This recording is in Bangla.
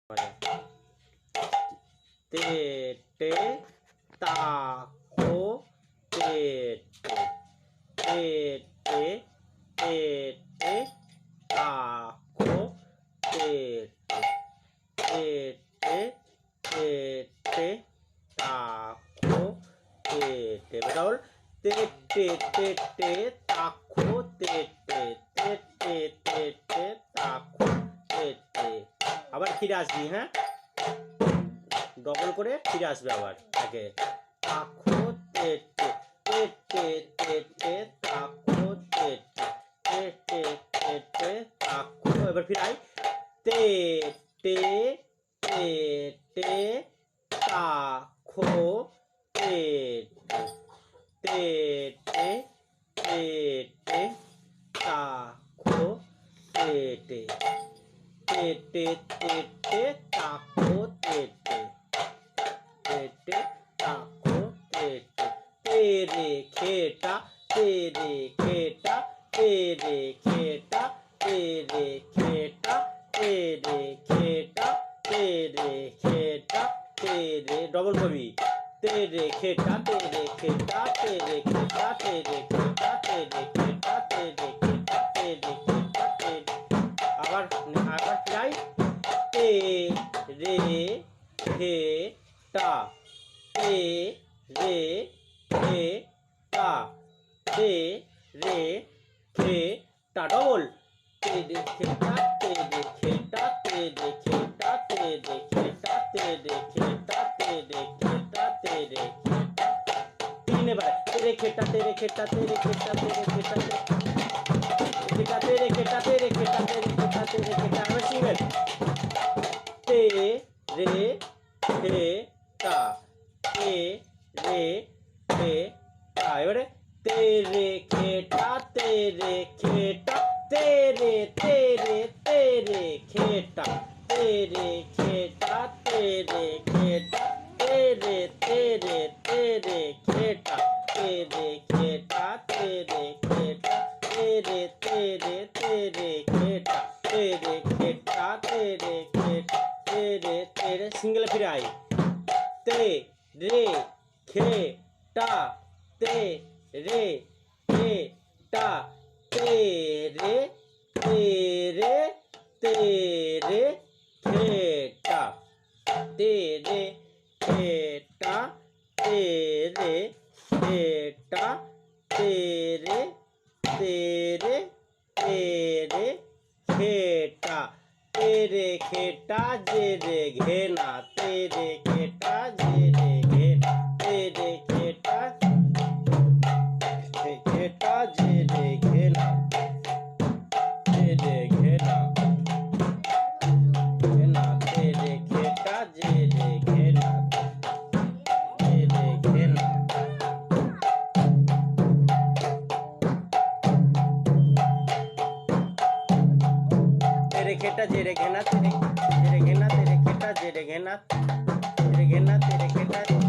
তে টে তা খো তে টে তে টে তে টে তা খো তে টে তে টে তে টে তা খো তে টে বেটা বল তে টে তে টে তা খো তে টে তে টে তে টে তা খো তে টে আবার ফিরে আসবি হ্যাঁ ডবল করে ফিরে আসবে আবার আগে তাখো তে টে তে টে তে টে তাখো তে টে তে টে তে টে তাখো এবার ফিরাই তে টে তে টে তাখো তে টে তে টে টে তাখো তে টে তে টে তে টে তাখো তে টে তে টে তাখো তে টে তেরে খেটা তেরে খেটা তেরে খেটা তেরে খেটা তেরে খেটা তেরে খেটা তেরে ডবল কবি তেরে খেটা তেরে খেটা তেরে খেটা তেরে খেটা তেরে খেটা তেরে খেটা তেরে খেটা তেরে আবার আবার ফিরাই তে রে খে টা তে রে খে টা তে রে খে টা ডবল তে রে খেটা তে রে খেটা তে রে খেটা তে রে খেটা তে রে খেটা তে রে খেটা তে রে খেটা তিন এবার তে রে খেটা তে রে খেটা তে রে খেটা তে রে খেটা খেটা তে রে খেটা তে রে খেটা তে রে খেটা তে রে খেটা আবার সিঙ্গেল তে রে খে টা তে রে খে টা এবারে তে রে খেটা তে রে খেটা তে রে খেটা তে রে খেটা তে রে খেটা তে রে খেটা তে রে খেটা তে রে খেটা তে রে খেটা তে রে খেটা তে রে খেটা তে রে সিঙ্গেল ফিরে আই তে রে খে টা তে রে খে টা তে রে খে টা তে রে খে টা তে রে খে টা তে রে খেটা তে রে খেটা যে রে ঘেনা তে রে খেটা যে রে ঘেনা তে রে খেটা যে রে ঘেনা তে রে ঘেনা ঘেনা তে রে খেটা যে রে ঘেনা তে রে ঘেনা तेरे खेटा जेरे घेना तेरे घेना तेरे खेटा जेरे घेना तेरे घेना तेरे खेटा